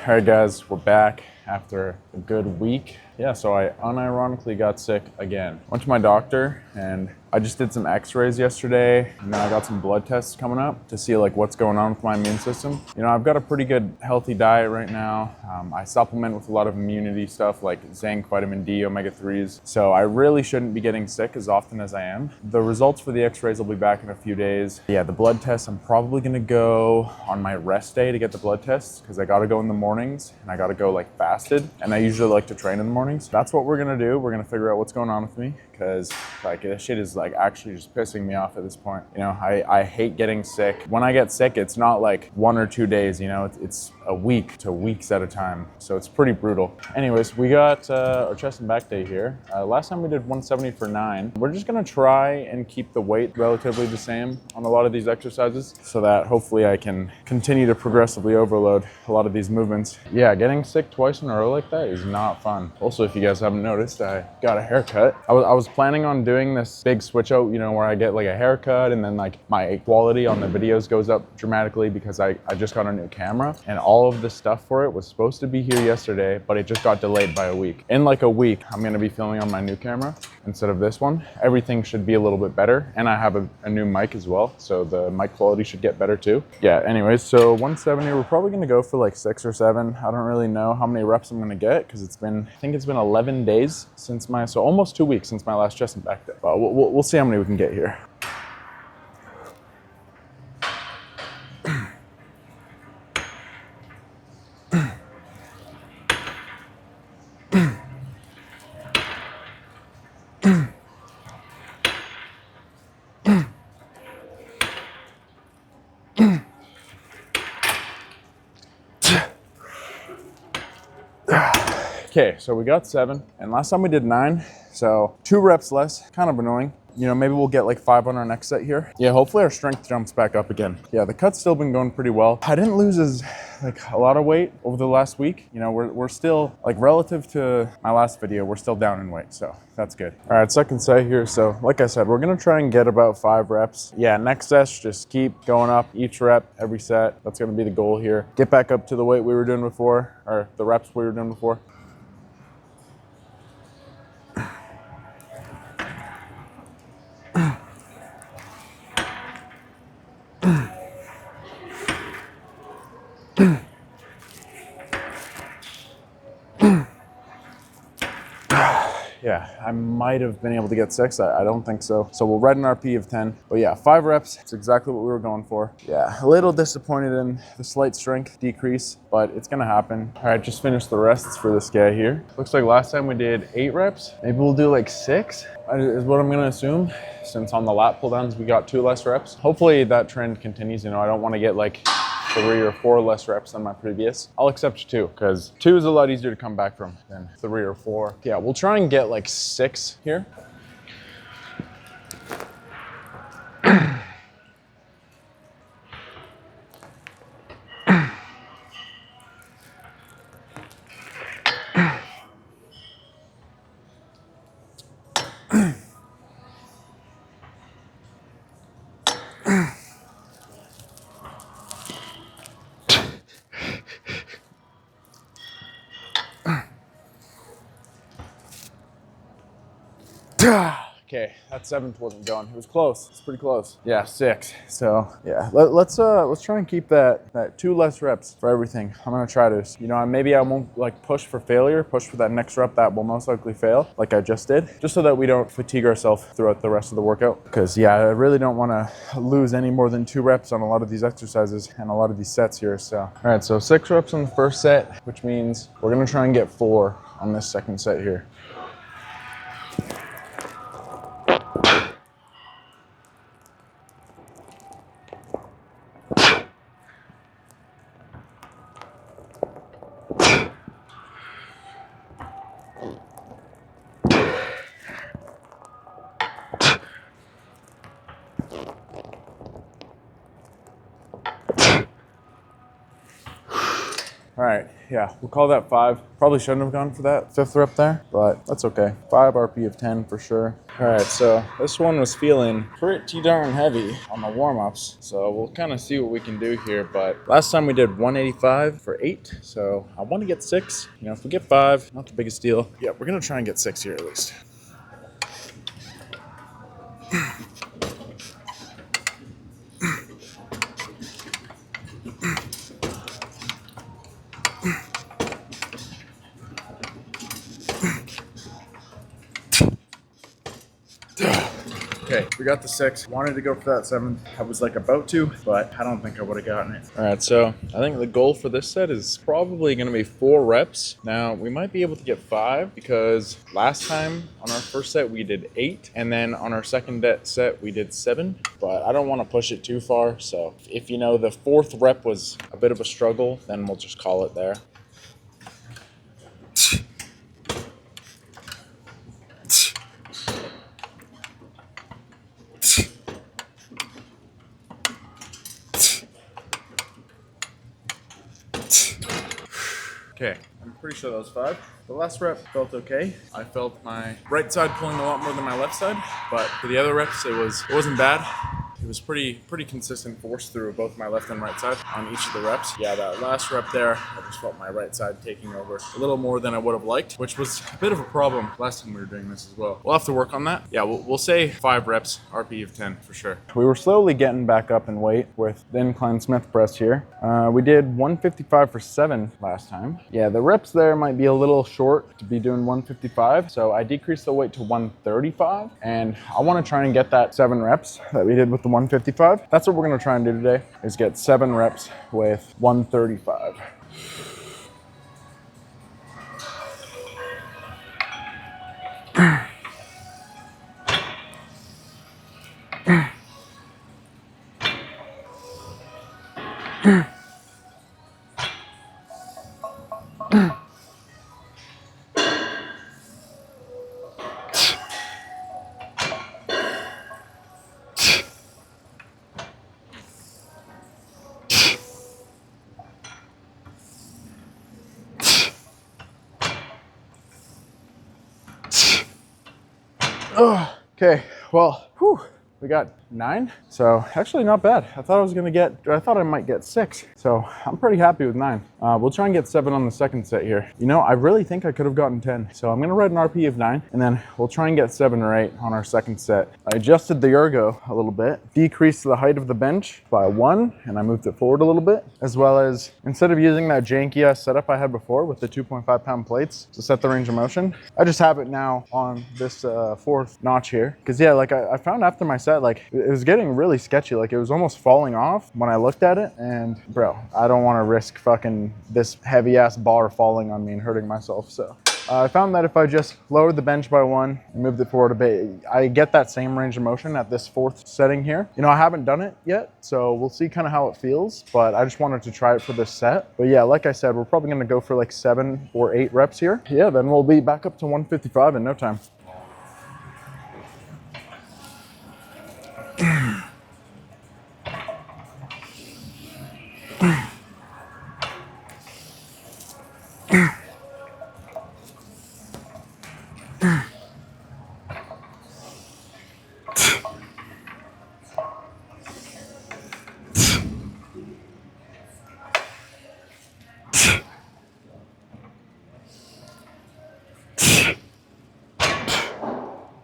All right, guys, we're back after a good week. Yeah, so I unironically got sick again. Went to my doctor and I just did some x-rays yesterday, and then I got some blood tests coming up to see like what's going on with my immune system. You know, I've got a pretty good healthy diet right now. I supplement with a lot of immunity stuff like zinc, vitamin D, omega-3s. So I really shouldn't be getting sick as often as I am. The results for the x-rays will be back in a few days. Yeah, the blood tests, I'm probably gonna go on my rest day to get the blood tests because I gotta go in the mornings and I gotta go like fasted. And I usually like to train in the mornings. That's what we're gonna do. We're gonna figure out what's going on with me because like this shit is like actually just pissing me off at this point. You know, I hate getting sick. When I get sick, it's not like 1 or 2 days, you know, it's a week to weeks at a time. So it's pretty brutal. Anyways, we got our chest and back day here. Last time we did 170 for 9. We're just gonna try and keep the weight relatively the same on a lot of these exercises so that hopefully I can continue to progressively overload a lot of these movements. Yeah, getting sick twice in a row like that is not fun. Also, if you guys haven't noticed, I got a haircut. I was planning on doing this big switch out, you know, where I get like a haircut and then like my quality on the videos goes up dramatically because I just got a new camera and all of the stuff for it was supposed to be here yesterday, but it just got delayed by a week. In like a week, I'm gonna be filming on my new camera instead of this one. Everything should be a little bit better, and I have a new mic as well, so the mic quality should get better too. Yeah, anyways, so 170, we're probably gonna go for like 6 or 7. I don't really know how many reps I'm gonna get because I think it's been 11 days since so almost 2 weeks since my last chest and back day. But we'll see how many we can get here. Okay, so we got 7, and last time we did 9, so 2 reps less, kind of annoying. You know, maybe we'll get like 5 on our next set here. Yeah, hopefully our strength jumps back up again. Yeah, the cut's still been going pretty well. I didn't lose a lot of weight over the last week. You know, we're still, like relative to my last video, we're still down in weight, so that's good. All right, second set here. So like I said, we're gonna try and get about 5 reps. Yeah, next set, just keep going up each rep, every set. That's gonna be the goal here. Get back up to the weight we were doing before, or the reps we were doing before. Yeah, I might have been able to get 6. I don't think so. So we'll write an RP of 10. But yeah, 5 reps. It's exactly what we were going for. Yeah, a little disappointed in the slight strength decrease, but it's gonna happen. All right, just finished the rests for this guy here. Looks like last time we did 8 reps. Maybe we'll do like 6 is what I'm gonna assume. Since on the lat pull downs, we got 2 less reps. Hopefully that trend continues. You know, I don't wanna get like 3 or 4 less reps than my previous. I'll accept 2 because 2 is a lot easier to come back from than 3 or 4. Yeah, we'll try and get like 6 here. Okay, that 7th wasn't going. It was close. It's pretty close. Yeah, 6. So yeah, let's try and keep that 2 less reps for everything. I'm gonna try to, you know, maybe I won't like push for failure, push for that next rep that will most likely fail, like I just did, just so that we don't fatigue ourselves throughout the rest of the workout. Because yeah, I really don't want to lose any more than 2 reps on a lot of these exercises and a lot of these sets here. So all right, so 6 reps on the first set, which means we're gonna try and get 4 on this second set here. All right, yeah, we'll call that 5. Probably shouldn't have gone for that 5th rep there, but that's okay. 5 RP of 10 for sure. All right, so this one was feeling pretty darn heavy on the warm-ups, so we'll kind of see what we can do here. But last time we did 185 for 8, so I want to get 6. You know, if we get 5, not the biggest deal. Yeah, we're gonna try and get 6 here at least. Okay, we got the 6. Wanted to go for that 7. I was like about to, but I don't think I would have gotten it. All right, so I think the goal for this set is probably going to be 4 reps. Now, we might be able to get 5 because last time on our first set we did 8, and then on our second set we did 7, but I don't want to push it too far. So if you know the 4th rep was a bit of a struggle, then we'll just call it there. Okay, I'm pretty sure that was 5. The last rep felt okay. I felt my right side pulling a lot more than my left side, but for the other reps, it wasn't bad. It was pretty consistent force through both my left and right side on each of the reps. Yeah, that last rep there, I just felt my right side taking over a little more than I would have liked, which was a bit of a problem last time we were doing this as well. We'll have to work on that. Yeah, we'll say 5 reps, RP of 10 for sure. We were slowly getting back up in weight with the incline Smith press here. We did 155 for 7 last time. Yeah, the reps there might be a little short to be doing 155, so I decreased the weight to 135, and I want to try and get that 7 reps that we did with the 155. That's what we're going to try and do today, is get 7 reps with 135. Oh, okay, well, we got 9, so actually not bad. I thought I might get 6, so I'm pretty happy with 9. We'll try and get 7 on the second set here. You know, I really think I could have gotten 10, so I'm gonna write an RP of 9, and then we'll try and get 7 or 8 on our second set. I adjusted the ergo a little bit, decreased the height of the bench by 1, and I moved it forward a little bit, as well as instead of using that janky ass setup I had before with the 2.5 pound plates to set the range of motion, I just have it now on this 4th notch here. Because yeah, like I found after my set, like it was getting really sketchy. Like it was almost falling off when I looked at it, and bro, I don't want to risk fucking this heavy ass bar falling on me and hurting myself. So I found that if I just lowered the bench by 1 and moved it forward a bit, I get that same range of motion at this 4th setting here. You know, I haven't done it yet, so we'll see kind of how it feels, but I just wanted to try it for this set. But yeah, like I said, we're probably gonna go for like 7 or 8 reps here. Yeah, then we'll be back up to 155 in no time.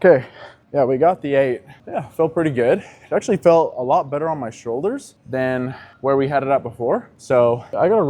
Okay, yeah, we got the 8. Yeah, felt pretty good. It actually felt a lot better on my shoulders than where we had it at before. So I gotta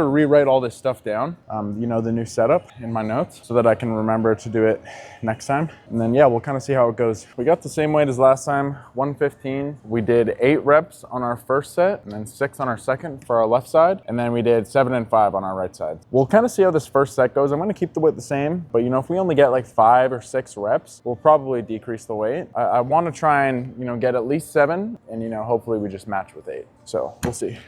rewrite all this stuff down, you know, the new setup in my notes so that I can remember to do it next time. And then yeah, we'll kind of see how it goes. We got the same weight as last time, 115. We did 8 reps on our first set and then 6 on our second for our left side. And then we did 7 and 5 on our right side. We'll kind of see how this first set goes. I'm gonna keep the weight the same, but you know, if we only get like 5 or 6 reps, we'll probably decrease the weight. I want to try and, you know, get at least 7, and you know, hopefully we just match with 8. So we'll see.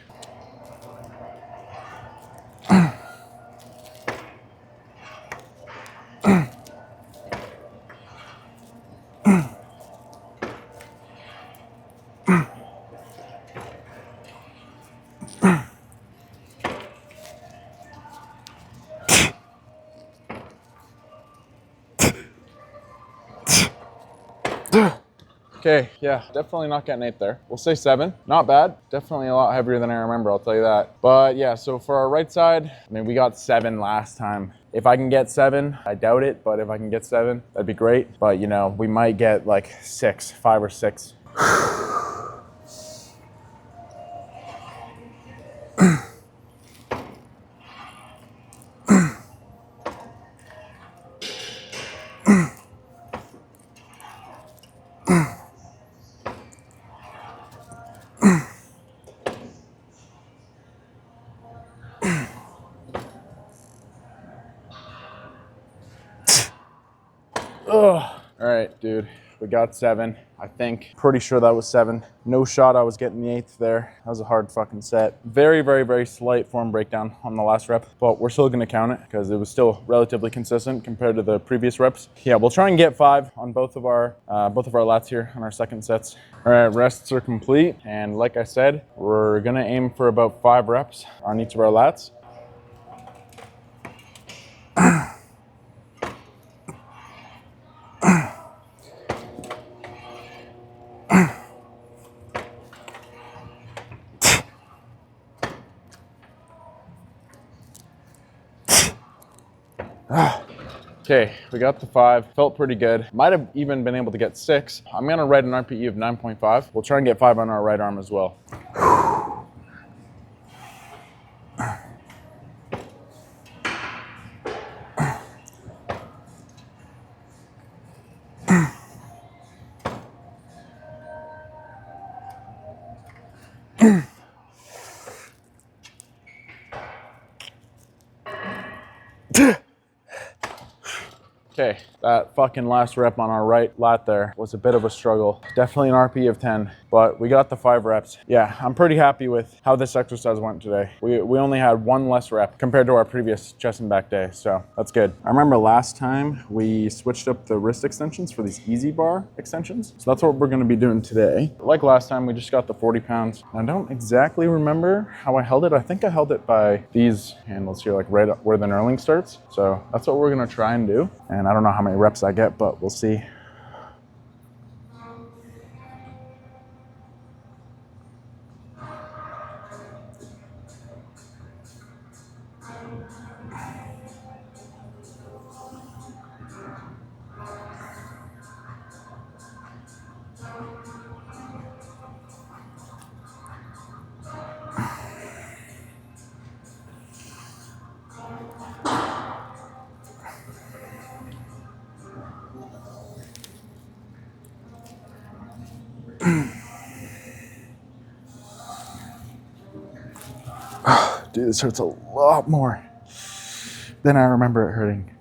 Okay, yeah, definitely not getting 8 there. We'll say 7. Not bad. Definitely a lot heavier than I remember, I'll tell you that. But yeah, so for our right side, I mean, we got 7 last time. If I can get 7, I doubt it, but if I can get 7, that'd be great. But you know, we might get like 6, 5 or 6. Ugh. All right, dude, we got 7, I think. Pretty sure that was 7. No shot I was getting the 8th there. That was a hard fucking set. Very, very, very slight form breakdown on the last rep, but we're still gonna count it because it was still relatively consistent compared to the previous reps. Yeah, we'll try and get 5 on both of our lats here on our second sets. All right, rests are complete. And like I said, we're gonna aim for about 5 reps on each of our lats. Okay, we got the 5, felt pretty good. Might have even been able to get 6. I'm gonna write an RPE of 9.5. We'll try and get 5 on our right arm as well. Okay, that fucking last rep on our right lat there was a bit of a struggle. Definitely an RP of 10, but we got the 5 reps. Yeah, I'm pretty happy with how this exercise went today. We only had 1 less rep compared to our previous chest and back day, so that's good. I remember last time we switched up the wrist extensions for these easy bar extensions, so that's what we're gonna be doing today. Like last time, we just got the 40 pounds. I don't exactly remember how I held it. I think I held it by these handles here, like right where the knurling starts. So that's what we're gonna try and do. And I don't know how many reps I get, but we'll see. Dude, this hurts a lot more than I remember it hurting.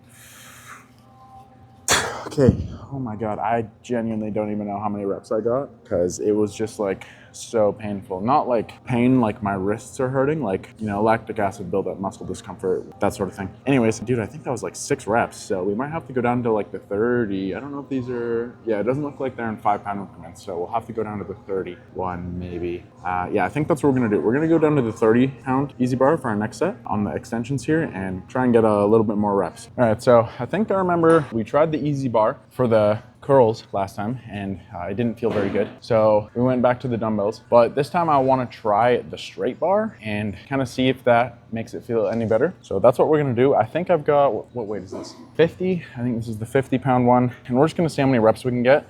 Okay, oh my God, I genuinely don't even know how many reps I got because it was just like so painful. Not like pain like my wrists are hurting, like, you know, lactic acid buildup, muscle discomfort, that sort of thing. Anyways, dude, I think that was like 6 reps, so we might have to go down to like the 30. I don't know if these are, yeah, it doesn't look like they're in 5-pound increments, so we'll have to go down to the 31 maybe. Yeah, I think that's what we're gonna do. We're gonna go down to the 30-pound easy bar for our next set on the extensions here and try and get a little bit more reps. All right, so I think I remember we tried the easy bar for the curls last time and it didn't feel very good. So we went back to the dumbbells, but this time I want to try the straight bar and kind of see if that makes it feel any better. So that's what we're going to do. I think I've got, what weight is this? 50. I think this is the 50-pound one. And we're just going to see how many reps we can get.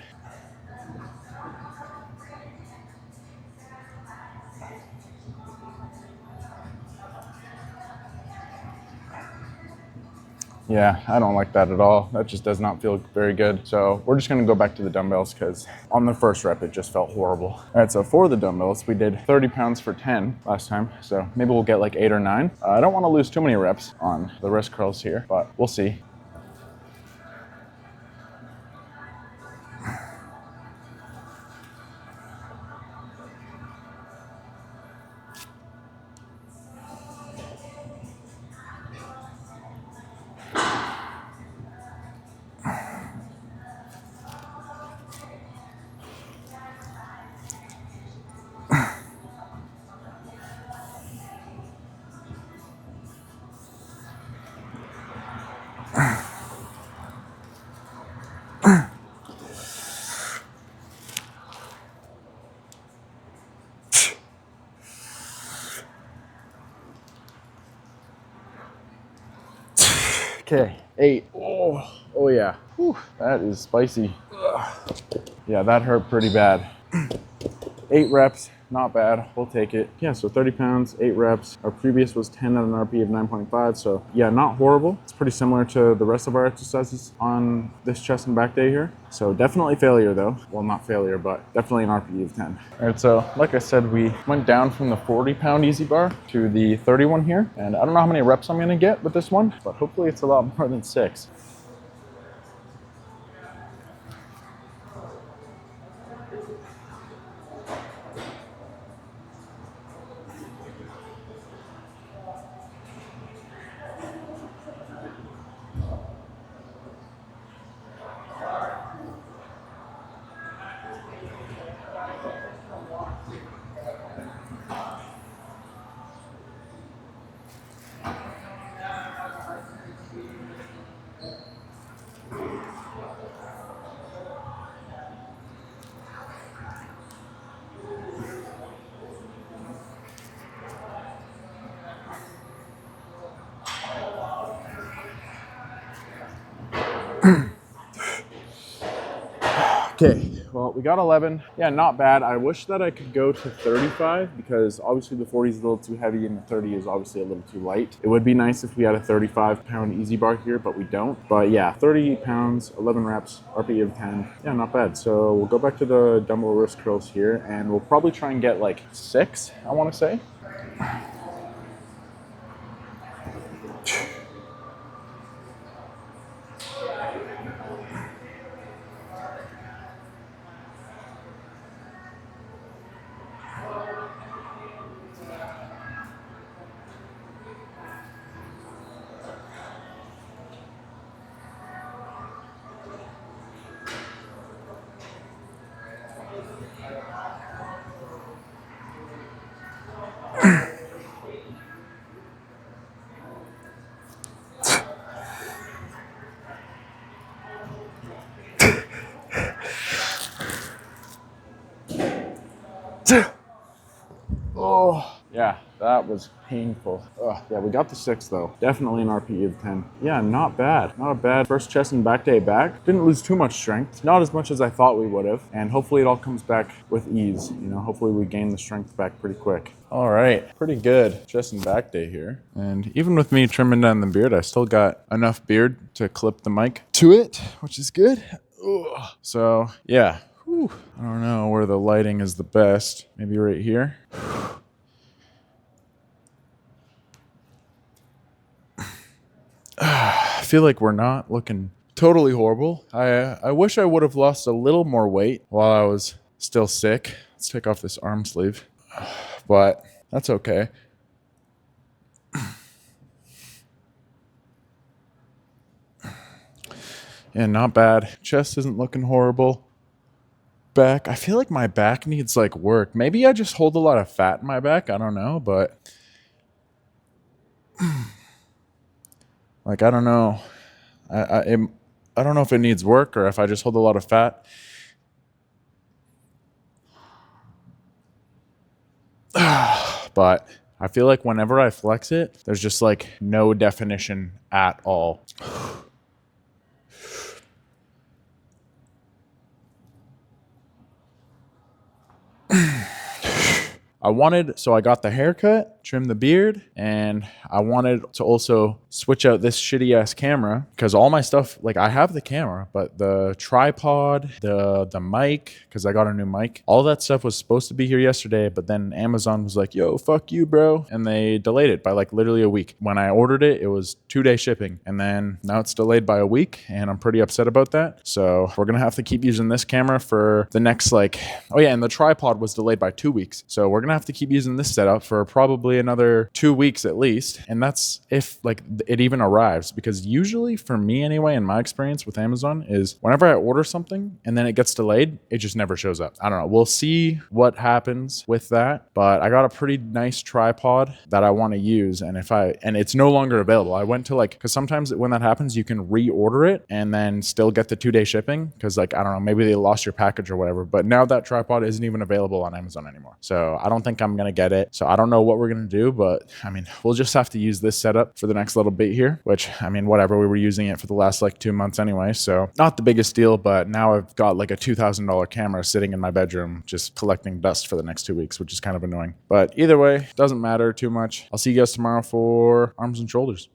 Yeah, I don't like that at all. That just does not feel very good. So we're just gonna go back to the dumbbells because on the first rep, it just felt horrible. All right, so for the dumbbells, we did 30 pounds for 10 last time. So maybe we'll get like 8 or 9. I don't wanna lose too many reps on the wrist curls here, but we'll see. Okay, 8. Oh yeah. Whew, that is spicy. Ugh. Yeah, that hurt pretty bad. 8 reps, not bad. We'll take it. Yeah, so 30 pounds, 8 reps. Our previous was 10 at an RP of 9.5. So yeah, not horrible. It's pretty similar to the rest of our exercises on this chest and back day here. So definitely failure though. Well, not failure, but definitely an RP of 10. All right, so like I said, we went down from the 40-pound easy bar to the 31 here. And I don't know how many reps I'm gonna get with this one, but hopefully it's a lot more than 6. Okay, well, we got 11. Yeah, not bad. I wish that I could go to 35 because obviously the 40 is a little too heavy and the 30 is obviously a little too light. It would be nice if we had a 35-pound easy bar here, but we don't. But yeah, 30 pounds, 11 reps, RPE of 10. Yeah, not bad. So we'll go back to the dumbbell wrist curls here and we'll probably try and get like 6, I want to say. Oh, yeah, that was painful. Yeah, we got the 6 though. Definitely an RPE of 10. Yeah, not bad. Not a bad first chest and back day back. Didn't lose too much strength. Not as much as I thought we would have. And hopefully it all comes back with ease. You know, hopefully we gain the strength back pretty quick. All right, pretty good chest and back day here. And even with me trimming down the beard, I still got enough beard to clip the mic to it, which is good. Ugh. So yeah. Whew. I don't know where the lighting is the best. Maybe right here. I feel like we're not looking totally horrible. I wish I would have lost a little more weight while I was still sick. Let's take off this arm sleeve. But that's okay. Yeah, not bad. Chest isn't looking horrible. Back, I feel like my back needs like work. Maybe I just hold a lot of fat in my back. I don't know, but like I don't know. I don't know if it needs work or if I just hold a lot of fat. But I feel like whenever I flex it, there's just like no definition at all. So I got the haircut, trimmed the beard, and I wanted to also switch out this shitty ass camera because all my stuff, like I have the camera, but the tripod, the mic, because I got a new mic, all that stuff was supposed to be here yesterday, but then Amazon was like, yo, fuck you, bro. And they delayed it by like literally a week. When I ordered it, it was 2-day shipping. And then now it's delayed by a week and I'm pretty upset about that. So we're going to have to keep using this camera for the next oh yeah, and the tripod was delayed by 2 weeks. So we're going to have to keep using this setup for probably another 2 weeks at least. And that's if like it even arrives, because usually for me anyway, in my experience with Amazon is whenever I order something and then it gets delayed, it just never shows up. I don't know. We'll see what happens with that. But I got a pretty nice tripod that I want to use. And it's no longer available. I went to because sometimes when that happens, you can reorder it and then still get the 2-day shipping. Cause I don't know, maybe they lost your package or whatever, but now that tripod isn't even available on Amazon anymore. So I don't think I'm going to get it. So I don't know what we're going to starting to do, but I mean, we'll just have to use this setup for the next little bit here, which, I mean, whatever, we were using it for the last like 2 months anyway, so not the biggest deal, but now I've got like a $2,000 camera sitting in my bedroom just collecting dust for the next 2 weeks, which is kind of annoying. But either way, doesn't matter too much. I'll see you guys tomorrow for arms and shoulders.